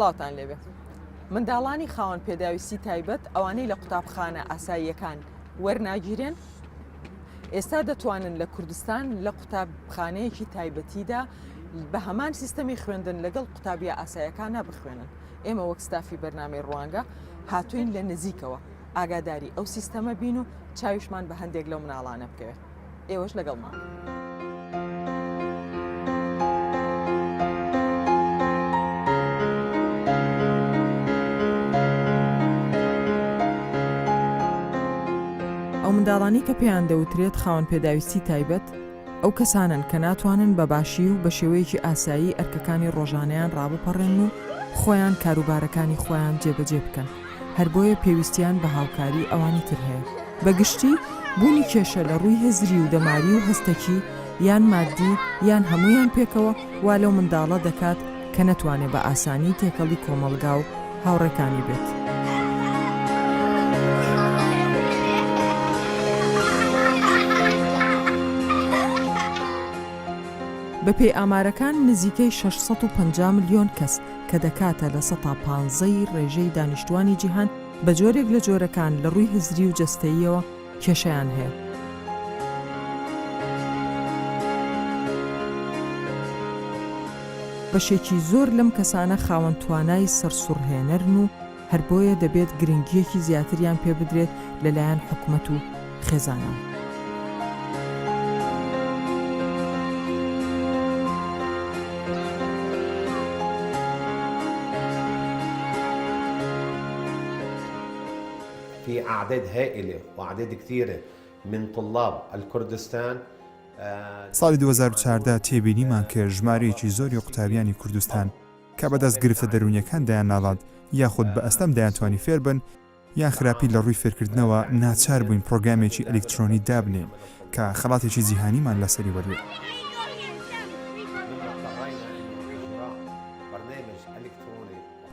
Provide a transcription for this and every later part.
سڵاوتان لێبێ منداڵانی خاوەن پێداویستی تایبەت ئەوانەی لە قوتابخانە ئاساییەکان وەرناگیرێن ئێستا دەتوانن لە کوردستان لە قوتابخانەیەکی تایبەتیدا بە هەمان سیستەمی خوێندن لەگەڵ قوتابیە ئاساییەکانە بخوێنن. ئێمە وەک ستافی بەرنامەی ڕوانگە هاتوین لە نزیکەوە ئاگاداری ئەو سیستەمە بین و چاویشمان بە هەندێک لەو مناڵانە بکەوێت. ئێوەش لەگەڵمان. ئەو منداڵانی کە پێیان دەوترێت خاوەن پێداویستی تایبەت ئەو کەسانن کە ناتوانن بە باشی و بە شێوەیەکی ئاسایی ئەرکەکانی ڕۆژانەیان ڕابپەڕێن و خۆیان کاروبارەکانی خۆیان جێبەجێ بکەن. هەر بۆیە پێویستیان بە هاوکاری ئەوانی تر هەیە. بەگشتی بوونی کێشە لە ڕووی هزری و دەماری و هەستەکی یان مادی یان هەمویان پێکەوە وا لەو منداڵە دەکات کە نەتوانێت بە ئاسانی تێکەڵی کۆمەلگا و هاوڕێکانی بێت. بەپێی ئامارەکان نزیکەی 650 ملیۆن کەس کە دەکاتە لە 115 ڕێژەی دانیشتوانی جیهان بە جۆرێک لە جۆرەکان لە ڕووی هزری و جەستەییەوە کێشەیان هەیە. بەشێکی زۆر لەم کەسانە خاوەن توانای سەرسوڕهێنەرن و هەر بۆیە دەبێت گرنگیەکی زیاتریان پێ بدرێت لەلایەن حکوومەت و خێزانەوە. في أعداد هائلة وأعداد كثيرة من طلاب الكردستان. ساڵی 2014 تێبینیمان کرد ژمارەیەکی زۆری قوتابیانی کوردستان کە بەدەست گرفتە دەرونیەکان دایان ناڵات یاخود بە ئەستەم دایانتوانی فێر بن یان خراپی لە ڕووی فێرکردنەوە ناچار بووین پرۆگرامێکی ئەلکترۆنی دابنێن کە خەڵاتێکی جیهانیمان لەسەری وەرگێ.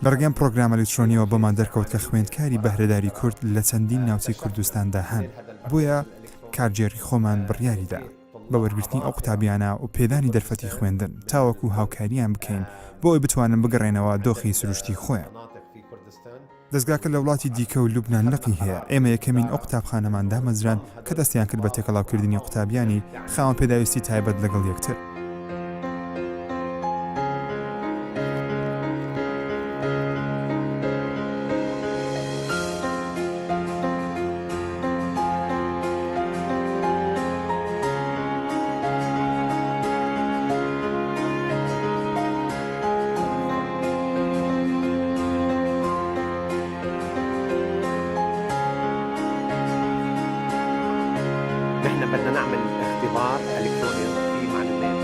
لە ڕێگەم پرۆگرام ئەلکترۆنیەوە بەمان دەرکەوت کە خوێندکاری بەهرەداری کورد لە چەندین ناوچەی کوردستاندا هەن. بۆیە کارگێڕی خۆمان بڕیاریدا بە وەرگرتنی ئەو قوتابیانە و پێدانی دەرفەتی خوێندن تاوەکو هاوکاریان بکەین بۆ ئەوی بتوانن بگەڕێنەوە دۆخی سروشتی خۆیان. دەستگاکە لە وڵاتی دیکە و لوبنان لەقی هەیە. ئێمە یەکەمین ئەو قوتابخانەمان دامەزران کە دەستیان کرد بە تێکەڵاوکردنی قوتابیانی خاوەن پێداویستی تایبەت لەگەڵ یەکتر. نحن بدنا نعمل اختبار الكتروني فيه معلومات.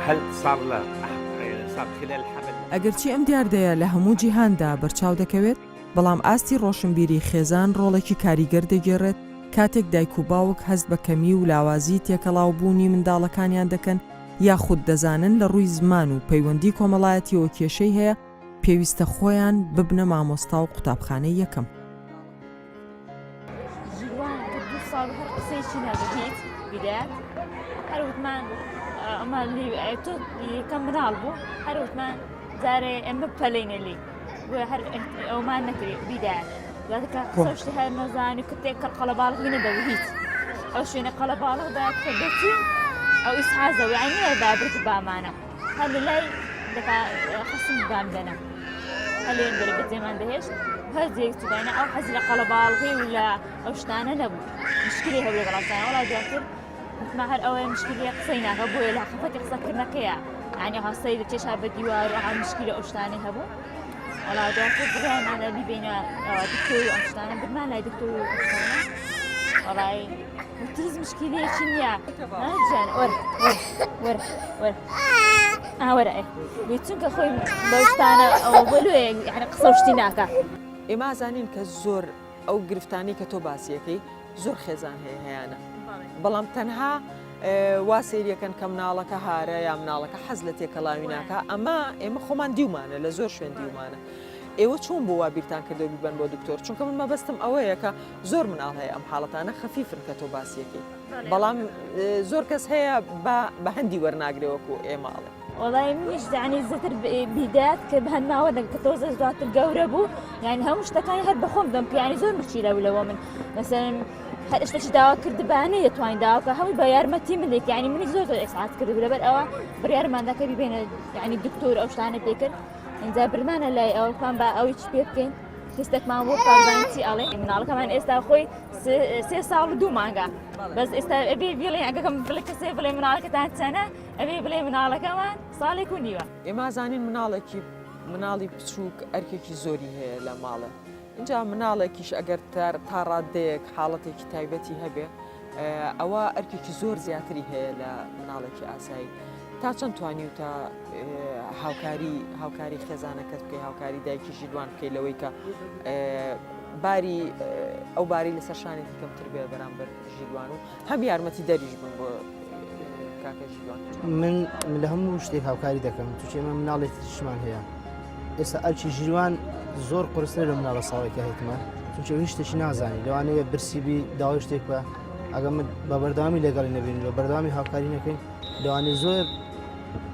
هل صار خلال الحمل ئەگەرچی ئەم دیاردەیە لە هەموو جیهاندا بەرچاو دەکەوێت بەڵام ئاستی ڕۆشنبیری خێزان ڕۆڵێکی کاریگەر دەگێڕێت کاتێک دایک و باوک هەست بە کەمی و لاوازی تێکەڵاوبوونی منداڵەکانیان دەکەن یاخود دەزانن لە ڕووی زمان و پەیوەندی کۆمەڵایەتیەوە کێشەی هەیە پێویستە خۆیان ببنە مامۆستا و قوتابخانەی یەکەم. ئەمە تۆ یەکەم مناڵ بوو هەروتمان جارێ ئەمە پەلەینە لی هەر ئەومان نەکرێت بیدایە دواتەکە قسەشتی هەر نەزانی کتێک کە قەڵەباڵغ نەدەوە هیچ ئەو شوێنە قەڵەباڵغدا کە دەچی ئەو ئیسحازەوە یعنی دابرد بامانە هەر لە لای خەسم دامدەنە هەلێن بەرە بەجێمان دەهێشت هەردێک توانە ئەو حەزی لە قەڵەباڵغی و لە ئەو شتانە نەبوو مشکلی هەبوو لەگەڵاتانە وڵا دواتر ما هەر ئەوەیە مشکلی قسەی ناکە بۆیە لە حقیقەتی قسەکردنەکەیە یعنی هەستەی چێشا بە دیوار و مشکلی ئەو شتانەی هەبوو وڵا دواتر بڕیانمانە بیبینە دکتۆر و ئەم شتانە برمان لای دکتۆر و ئەم شتانە وڵای وتیز مشکلەیەکی نییە جان وەرە وێ چونکە خۆی بەو شتانە ئەوە بەلوێ یعنی قسە شتی ناکە. ئێمە ئازانین کە زۆر ئەو گرفتانی کە تۆ باسیەکەی زۆر خێزان هەیەیانە بەڵام تەنها وا سێریەکەن کە مناڵەکە هارە یا مناڵەکە حەز لە تێکەڵاوی ناکە ئەمە ئێمە خۆمان دیومانە لە زۆر شوێن دیومانە ئێوە چۆن بۆ وا بیرتان کردو بیبەن بۆ دکتۆر چونکە من مەبەستم ئەوەیە کە زۆر مناڵ هەیە ئەم حاڵەتانە خەفیفن کە تۆ باسیەکەی بەڵام زۆر کەس هەیە بە هەندی وەرناگرێوەکو ئێماڵێ والله منیش يعني زتر بدايات كبهن ما ودك كتوزع زوات الجوربو يعني هم مش تكاني هاد بخون ذنب يعني زور مشكلة ولا من مثلا هاد اشتش داوا كردباني يتوين داوا كهوي بيار متي ملك يعني من زور اسعاد كرد ولا بر أو بريار ما ذاك بين يعني الدكتور أو شلون بيكر إن ذا برمانة لا أو كان بقى أو يشبيكين تستك ما هو قاربانتي عليه من على كمان استا أخوي سه سال دو مانجا بس استا أبي بيلي يعني كم بلك سه بيلي من على كتان سنة أبي بيلي من على كمان صار يكون يوا ئێمە زانین مناڵی بچووک ئەرکێکی زۆری هەیە لە ماڵە اینجا مناڵێکیش ئەگەر تا ڕادەیەک حاڵەتێکی تایبەتی هەبێ ئەوە ئەرکێکی زۆر زیاتری هەیە لە مناڵێکی ئاسایی تا چەند توانی و تا هاوکاری خێزانەکەت بکەی هاوکاری دایکیشی دوان بکەی لەوەی کە باری ئەو باری لەسەر شانێکی کەمتر بێ بەرامبەر ژیروان و هەم یارمەتی دەریش بن بۆ من لە هەموو شتێک هاوکاری دەکەم تووچێ ئێمە مناڵێکی تشمان هەیە ئێستا ئەرکی ژیروان زۆر قرسنە لە مناڵە ساڵێکە هەیتمان چونچە هیچ شتێکی نازانی لەوانەیە برسیبی داوای شتێک بە ئەگەم بە بەردەوامی لەگەڵی نەبین لە بەردەوامی هاوکاری نەکەین لەوانێ زۆر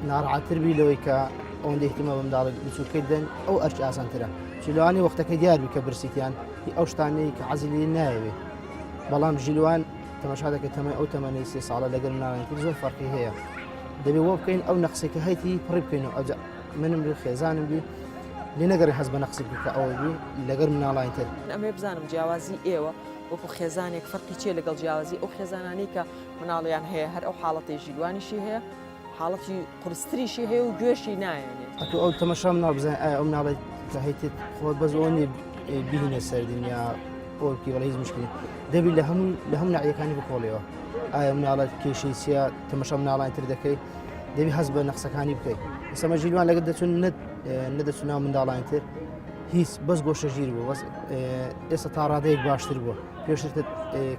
ناڕەحەتتر بی لەوەی کە ئەوەندە احتیمال بە منداڵێک بچووکەی دەن ئەو ئەرکی ئاسانترە چ لەوانێ وەختەکەی دیار بی کە برسیتیان ئەو شتانەی کە حەزی لێ نایەوێ بەڵام ژیلوان تەماشا دەکە تەمای ئەو تەمەنەی سێ ساڵە لەگەڵ مناڵێکی زۆر فەرقی هەیە دەبێ وە بکەین ئەو نەقسێکە هەیتی پڕی بکەین و ئەوجا منم بی خێزانم بی لێ نەگەڕی حەز بە نەقسی بکە ئەوە بی لەگەر مناڵانی تر ئەمێ بزانم جیاوازی ئێوە وەکو خێزانێک فەرقی چیە لەگەڵ جیاوازی ئەو خێزانانی کە مناڵیان هەیە هەر ئەو حاڵەتی ژیروانیشی هەیە حاڵەتی قورستریشی هەیە و گوێشی نایێنێت ئەتو ئەو تەماشا مناڵ بزانین ئایا ئەو مناڵێک کە هەیتێت خۆت بەز ئەوەندێ بینە سەردین یا ئۆرکی وەڵە هیچ مشکلی دەبی لە هەموو ناعیەکانی بکۆڵێەوە ئایا مناڵەت کێشەی چیە تەماشا مناڵانی تر دەکەی دەبی هەست بە نەقسەکانی بکەیت ئێستا ژیروان لەگەڵ دەچون نەدەچون ناو منداڵانی تر هیچ بەس گۆشە ژیر بوو بەس ئێستا تا ڕادەیەک باشتر بووە پێشتر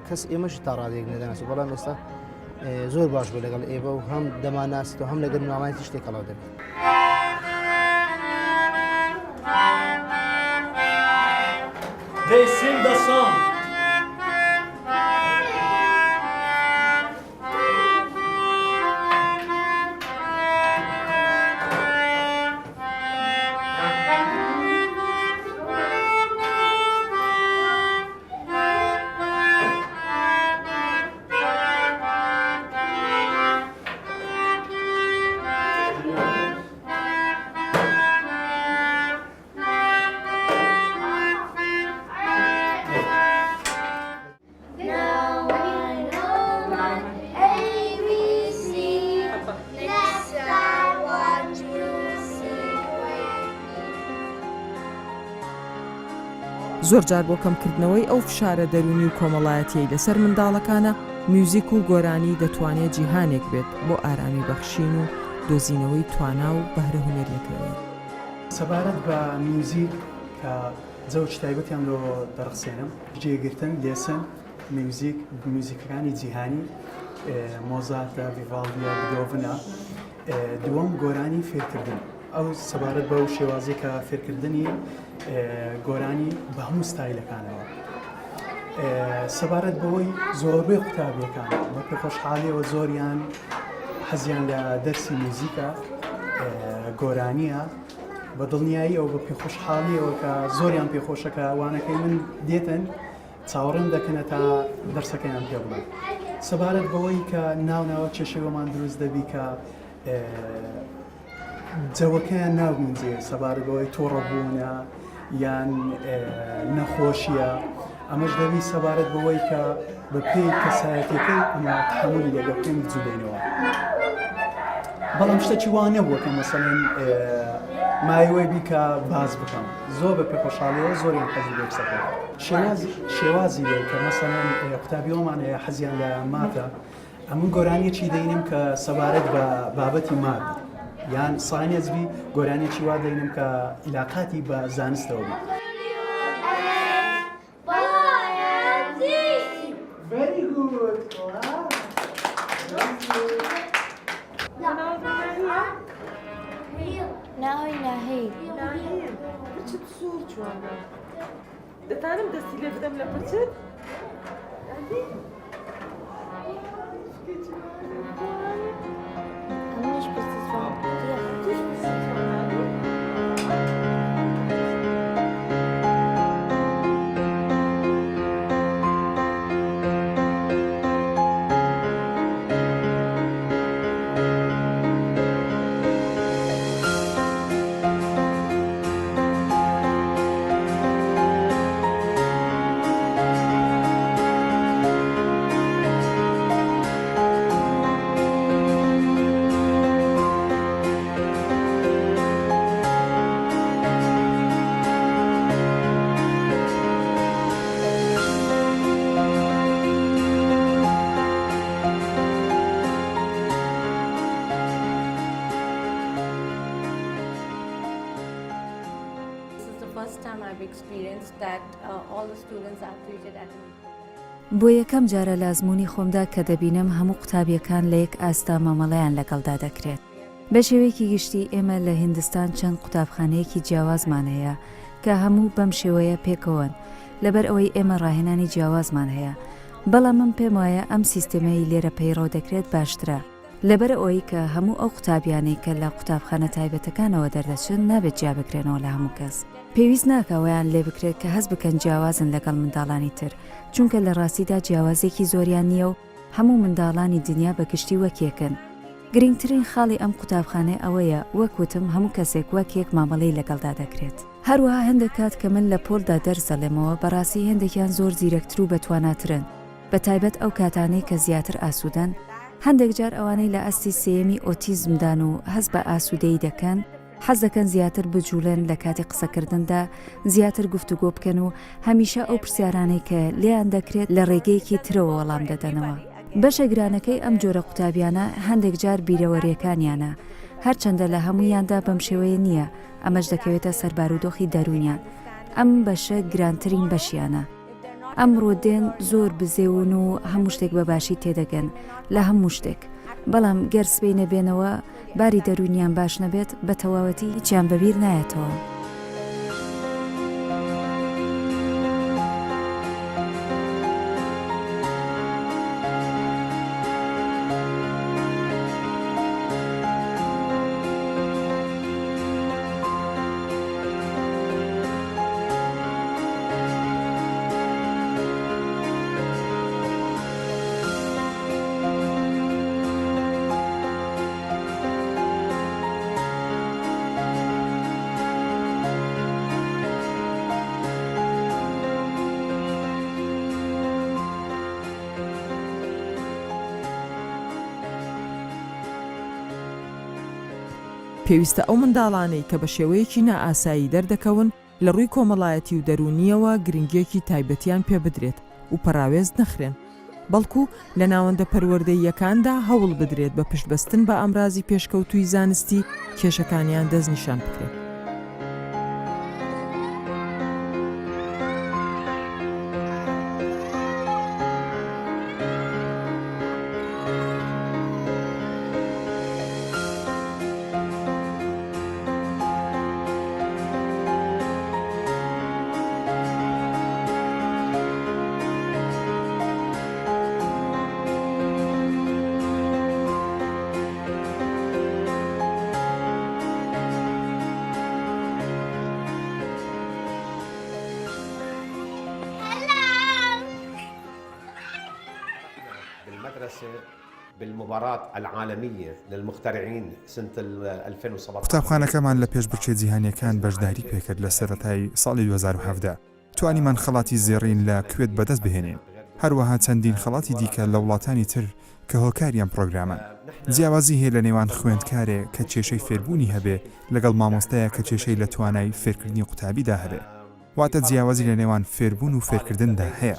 کەس ئێمەش تا ڕادەیەک نەدەناسی بەڵام ئێستا زۆر باش بوو لەگەڵ ئێوە و هەم دەماناسیەوە هەم لەگەڵ مناڵانی شتێک کەڵاو دەبێت They sing the song. زۆرجار بۆ کەمکردنەوەی ئەو فشارە دەرونی و کۆمەڵایەتیەی لەسەر منداڵەکانە میوزیک و گۆرانی دەتوانێت جیهانێک بێت بۆ ئارامی بەخشین و دۆزینەوەی توانا و بەهرە هونەریەکەوێت سەبارەت بە میوزیک کە جەوچ تایبەتیان لۆ دەرخسێنم جێگرتن لێسن میوزیک میوزیکەکانی جیهانی مۆزارتە ڤیڤالدیە بدۆڤنە دووەم گۆرانی فێرکردن ئەو سەبارەت بەو شێوازی کە فێرکردنی گۆرانی بە هەموو ستایلەکانەوە سەبارەت بەوەی زۆربەی قوتابیەکان بە پێخۆشحاڵیەوە زۆریان حەزیان لە دەرسی میوزیکە گۆرانیە بە دڵنیاییەوە بە پێخۆشحاڵیەوە کە زۆریان پێخۆشەکە وانەکەی من دێتن چاوەڕێم دەکەنە تا دەرسەکەیان پێ بڵێن سەبارەت بەوەی کە ناوناوە کێشەوەمان دروست دەبی کە جەوەکەیان ناگونجێ سەبارەت بەوەی تۆڕەبوونە یان نەخۆشیە ئەمەش دەبی سەبارەت بەوەی کە بە پێی کەسایەتەکەی ئەمە تحملی لەگە پێم بجوبێنەوە بەڵام شتێکی وانە بووە کە مەسەڵەن مایوەی بیکە باز بکەم زۆر بە پێخۆشحاڵیەوە زۆریان حەزی لێ قسەکە شێوازی لێ کە مەسەڵەن قوتابیەوەمان هەیە حەزیان لە ماتە ئەمن گۆرانیەکی دەینم کە سەبارەت بە بابەتی مات یان ساینەزبی گۆرانێکی وا دەینم کە عیلاقاتی بە زانستەوە بی Very good. ناهی زۆر جوانە دەتانم دەستی لێ بدەم لە پرچت همش باستثمار بۆ یەکەم جارە لازموونی خۆمدا کە دەبینم هەموو قوتابیەکان لە یەک ئاستا مامەڵەیان لەگەڵدا دەکرێت. بە شێوەیەکی گشتی ئێمە لە هیندستان چەند قوتابخانەیەکی جیاوازمان هەیە کە هەموو بەم شێوەیە پێکەوەن لەبەر ئەوەی ئێمە ڕاهێنانی جیاوازمان هەیە. بەڵام من پێم وایە ئەم سیستەمەی لێرە پەیڕۆ دەکرێت باشترە. لەبەر ئەوەی کە هەموو ئەو قوتابیانەی کە لە قوتابخانە تایبەتەکانەوە دەردەچن نابێت جیا بکرێنەوە لە هەموو کەس. پێویست ناکەوەیان لێ بکرێت کە هەست بکەن جیاوازن لەگەڵ منداڵانی تر، چونکە لە ڕاستیدا جیاوازێکی زۆریان نییە و هەموو منداڵانی دنیا بەگشتی وەکێکن. گرنگترین خاڵی ئەم قوتابخانە ئەوەیە وەکوتم هەموو کەسێک وەکێک مامەڵەی لەگەڵدا دەکرێت. هەروەها هەندێک کات کە من لە پۆلدا دەرزەڵێمەوە بەڕاستی هەندێکیان زۆر زیرەکتر و بەتواناترن، بە تایبەت ئەو کاتانەی کە زیاتر ئاسوودەن. هەندێک جار ئەوانەی لە ئەستی سێمی ئۆتیزمدان و هەست بە ئاسوودەی دەکەن، حەز دەکەن زیاتر بجوولێن لە کاتی قسەکردندا، زیاتر گفتوگۆ بکەن و هەمیشە ئەو پرسیارانەی کە لێیان دەکرێت لە ڕێگەیەکی ترەوە وەڵام دەدەنەوە. بەشە گرانەکەی ئەم جۆرە قوتابیانە هەندێک جار بیرەوەریەکانیانە، هەرچەندە لە هەموویاندا بەم شێوەیە نییە، ئەمەش دەکەوێتە سەربارودۆخی دەرونیان. ئەم بەشە گرانترین بەشیانە. ئەمڕۆ دێن زۆر بزێون و هەموو شتێک بەباشی تێدەگەن لە هەموو شتێک، بەڵام گەر سبەی نەبێنەوە باری دەرونیان باش نەبێت بە تەواوەتی هیچیان بەبیر نایەتەوە. پێویستە ئەو منداڵانەی کە بە شێوەیەکی نائاسایی دەردەکەون لە ڕووی کۆمەڵایەتی و دەرونیەوە گرنگیەکی تایبەتیان پێ بدرێت و پەراوێز نەخرێن، بەڵکو لە ناوەندە پەروەردەییەکاندا هەوڵ بدرێت بە پشتبەستن بە ئەمرازی پێشکەوتووی زانستی کێشەکانیان دەستنیشان بکرێت. بالمباراة العالمية للمخترعين سنة 2017 قوتابخانەکەمان لە پێشبڕکێ جیهانیەکان بەشداری پێکرد لە سەرەتای ساڵی 2017. توانیمان خەڵاتی زێڕین لە کوێت بەدەست بهێنین، هەروەها چەندین خەڵاتی دیکە لە وڵاتانی تر کە هۆکاریان پرۆگرامن. جیاوازی هەیە لە نێوان خوێندکارێ کە کێشەی فێربوونی هەبێ لەگەڵ مامۆستایە کە کێشەی لە توانای فێرکردنی قوتابیدا هەبێ، واتە جیاوازی لە نێوان فێربوون و فێرکردندا هەیە.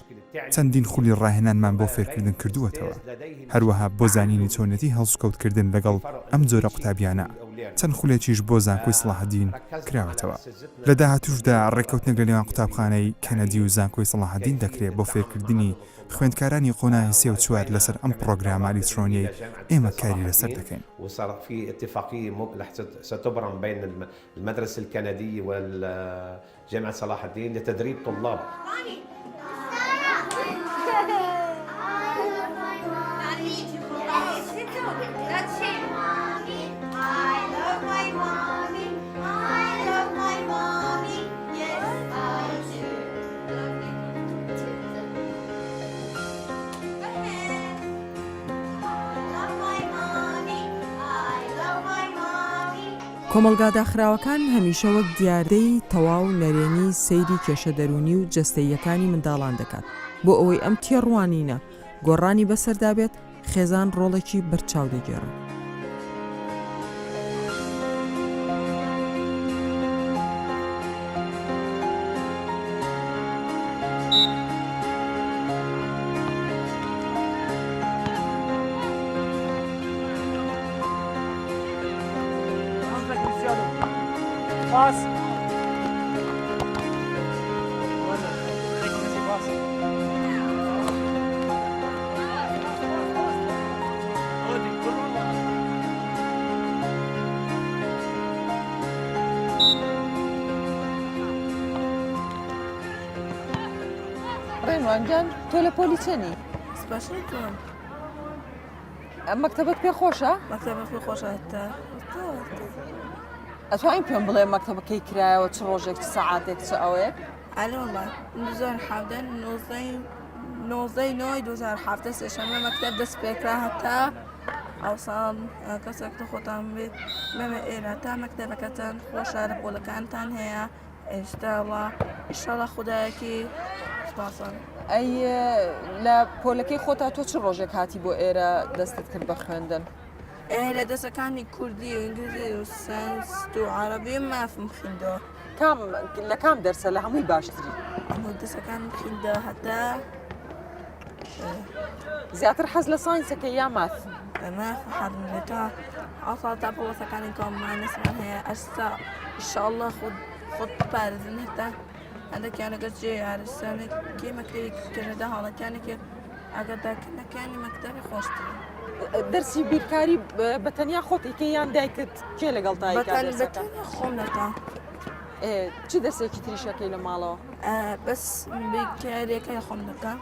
چەندین خولی ڕاهێنانمان بۆ فێرکردن کردووەتەوە هەروەها بۆ زانینی چۆنەتی هەڵسوکەوتکردن لەگەڵ ئەم جۆرە قوتابیانە چەند خولێکیش بۆ زانکۆی سەلاحەدین کراوەتەوە لە داهاتوشدا ڕێککەوتنە لە نێوان قوتابخانەی کەنەدی و زانکۆی سەلاحەدین دەکرێت بۆ فێرکردنی خوێندکارانی قۆناغی 3 و 4 لەسەر ئەم پرۆگرامە ئەلیکترۆنیەی ئێمە کاری لەسەر دەکەین. وصار في اتفاقية ستبرم بين المدرسة الكندية والجامعة صلاح الدين لتدريب طلاب. کۆمەلگا داخراوەکان هەمیشە وەک دیاردەی تەواو نەرێنی سەیری کێشە دەرونی و جەستەییەکانی منداڵان دەکات بۆ ئەوەی ئەم تێڕوانینە گۆڕانی بەسەردا بێت خێزان ڕۆڵێکی بەرچاو دەگێڕن. Pass. ڕێنوانگیان تۆ لە پۆلی چەنی؟ سپاسیتون. مەکتەبەت پێ خۆشە؟ مەکتەبەت پێ خۆشە هەتا. ئەتوانین پێم بڵێ مەکتەبەکەی کرایەوە چ ڕۆژێک چ سەعاتێک چ ئەوەیەک؟ ئەلێ وەڵا 2017 19 2017 سێشەممە مەکتەب دەست پێکرا هەتا ئەوساڵ کەسێک خۆتان بێت بەمە ئێرە تا مەکتەبەکەتان خۆشە لە پۆلەکانتان هەیە ئێشتاڵە ئیشەڵە خودایەکی سپاسان. ئەی لە پۆلەکەی خۆتا تۆ چ ڕۆژێک هاتی بۆ ئێرە دەستت کرد بە خوێندن؟ لە دەستەکانی کوردی و ئینگلیزی و ساینس و عەرەبی مافم خوێندەوە. لە کام دەرسە لە هەمووی باشتری؟ هەموو دەستەکان خوێندەوە هەتا زیاتر حەز لە ساینسەکە یا ماث؟ ماث حەزمێتە ئەوساڵ تا پۆلەسەکانی کۆممان نەسمان هەیە ئەستا ئینشاءڵڵا خۆت بپارێزن هەتا هەندێکیانەگەر جێ یارستانێکی مەکتەبی کەنەدا هاوڵاتیانێکی ئاگادارکردنەکانی مەکتەبی خۆشترن. دەرسی بیرکاری بەتەنیا خۆتێکە یان دایکت کێ لەگەڵ بەتەنیا خۆم نەتا. چ دەرسێکی تریشەکەی لە ماڵەوە؟ بەس بیرکاریەکەی خۆم دەکە.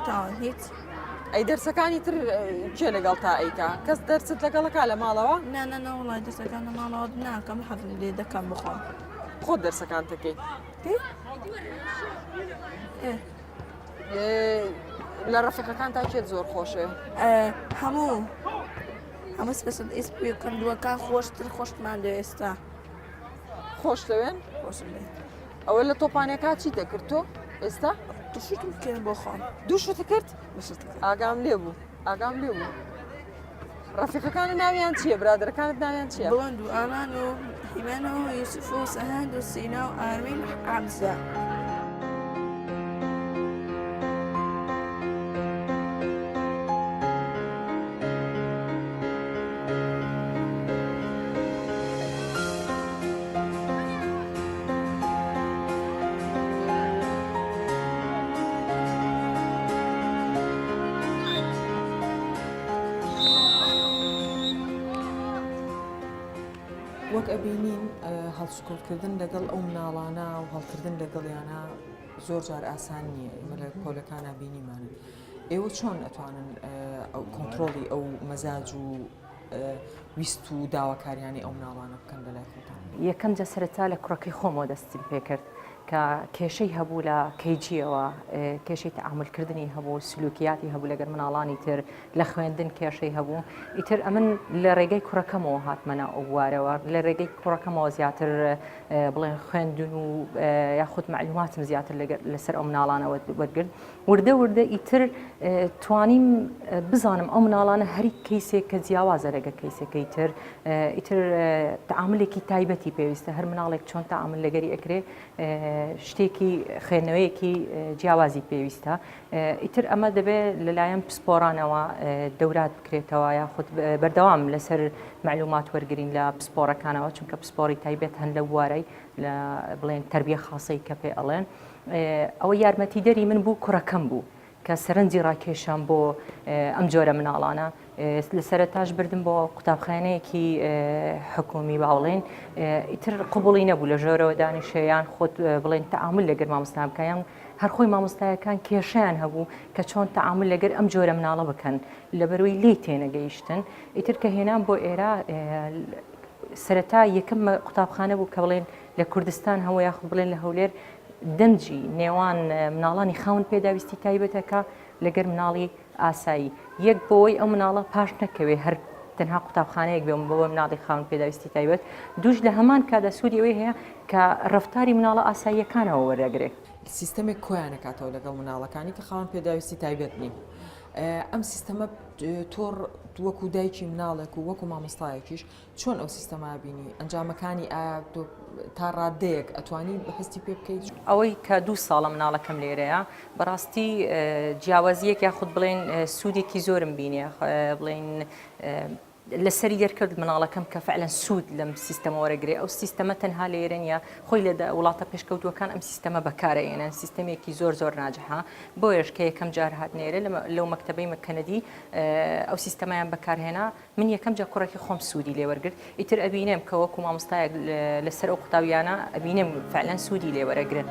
تاوان هیچ. ئەی دەرسەکانی تر کێ لەگەڵ تا ئەیکا کەس دەرست لەگەڵەکە لە ماڵەوە؟ نانە وڵای دەرسەکان لە ماڵەوە ناکەم حەزم لێ دەکەم بخۆم. خۆت دەرسەکان تەکەی؟ لە ڕەفیقەکان تا کێت زۆر خۆشێ؟ هەموو سپێسل ئیسپی کردووەکان خۆشتر خۆشتمان لێ ئێستا. خۆش لەوێن؟ خۆشم لێ. ئەوە لە تۆپانەکە چی دەکرد تۆ ئێستا؟ دووشتم کرد بۆ خۆم. دووشت کرد؟ ئاگام لێ بوو ئاگام لێ بوو. ڕەفیقەکانت ناویان چییە؟ برادەرەکانت ناویان چییە؟ بڵند و ئامان و هیمان و یوسف و سەهاند و سینا و ئارمین و عەمزە. وەک ئەبینین هەڵسوکۆڵکردن لەگەڵ ئەو مناڵانە و هەڵکردن لەگەڵیانە زۆر جار ئاسان نییە ئێمە لە پۆلەکانە بینیمانن. ئێوە چۆن ئەتوانن کۆنتترۆلی ئەو مەزاج و ویست و داواکاریانی ئەو مناڵانە بکەن لە لای خۆتان؟ یەکەم جە سەرەتا لە کوڕەکەی خۆمەوە دەستیم پێکرد کە کێشەی هەبوو لە کەیجیەوە کێشەی تەعاملکردنی هەبوو سلوکیاتی هەبوو لەگەر مناڵانی تر لە خوێندن کێشەی هەبوو ئیتر ئەمن لە ڕێگەی کوڕەکەمەوە هاتمەنە ئەو وارەوە لە ڕێگەی کوڕەکەمەوە زیاتر بڵێن خوێندن و یاخود معلوماتم زیاتر لەسەر ئەو مناڵانە وەرگرت وردە وردە ئیتر توانیم بزانم ئەو مناڵانە هەری کەیسێک کە جیاوازە لەگە کەیسەکەی تر ئیتر تەعاملێکی تایبەتی پێویستە هەر مناڵێک چۆن تەعامل لەگەری ئەکرێ شتێکی خوێندنەوەیەکی جیاوازی پێویستە. ئیتر ئەمە دەبێت لەلایەن پسپۆرانەوە دەورات بکرێتەوە یا خودت بەردەوام لەسەر معلومات وەرگین لە پسپۆرەکانەوە، چونکە پسپۆری تایبێت هەن لە وارەی لە بڵێن تربیە خاصەی کە پێ ئەڵێن. ئەوە یارمەتیدەری من بوو، کوڕەکەم بوو کە سەرنجی ڕاکێشان بۆ ئەم جۆرە مناڵانە. لە سەرەتاش بردم بۆ قوتابخانەیەکی حکومی باوڵێن، ئیتر قوبوڵی نەبوو لە ژۆرەوە دانیشەیان خۆت بڵێن تەعامل لەگەر مامۆستا بکەیان. هەر خۆی مامۆستایەکان کێشەیان هەبوو کە چۆن تەعامل لەگەر ئەم جۆرە مناڵە بکەن لەبەرەوەی لێ تێنەگەیشتن. ئیتر کە هێنان بۆ ئێرە سەرەتا یەکەم قوتابخانە بوو کە بڵێن لە کوردستان هەموو یاخود بڵێن لە هەولێر دەنجی نێوان مناڵانی خاون پێداویستی تایبەتەکە لەگەر مناڵی ئاسایی، یەک بۆی ئەو مناڵە پاش نەکەوێ هەر تەنها قوتابخانەیەک بێ بۆ مناڵی خاون پێداویستی تایبەت. دووش لە هەمان کادا سوودی ئەوەی هەیە کە ڕەفتاری مناڵە ئاساییەکانەوە وەرەگرێت. سیستەمێک کۆیان نکاتەوە لەگەڵ مناڵەکانی کە خاون پێداویستی تایبەت نین. ئەم سیستەمە تۆ وەکو دایکی مناڵێک و وەکو مامۆستایەکیش چۆن ئەو سیستەما بینی؟ ئەنجامەکانی ئایا تا ڕادەیەک ئەتوانی هەستی پێ بکەیت؟ ئەوەی کە 2 ساڵە مناڵەکەم لێرەیە بەڕاستی جیاوازیەک یاخود بڵێن سوودێکی زۆرم بینێ، بڵێن لەسەری دەرکرد مناڵەکەم کە فعلەن سوود لەم سیستەمە وەرەگرێ. ئەو سیستەمە تەنها لە ئێرە نیە، خۆی لە وڵاتە پێشکەوتوەکان ئەم سیستەمە بەکارەهێنن، سیستەمێکی زۆر ناجحە. بۆیەش کە یەکەم جار هاتنێرە لەو مەکتەبەی کەنەدی ئەو سیستەمەیان بەکارهێنا، من یەکەم جا کوڕێکی خۆم سوودی لێ وەرگرت. ئیتر ئەبینێم کە وەکو مامۆستایەک لەسەر ئەو قوتابیانە ئەبینێم فعلەن سوودی لێ وەرەگرن.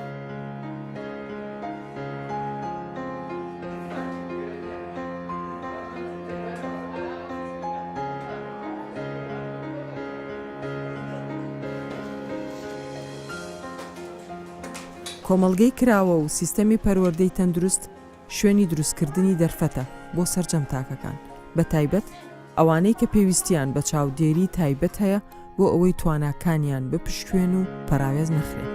کۆمەڵگەی کراوە و سیستەمی پەروەردەی تەندروست شوێنی دروستکردنی دەرفەتە بۆ سەرجەم تاکەکان، بە تایبەت ئەوانەی کە پێویستیان بە چاودێری تایبەت هەیە بۆ ئەوەی تواناکانیان بپشکوێن و پەراوێز نەخرێن.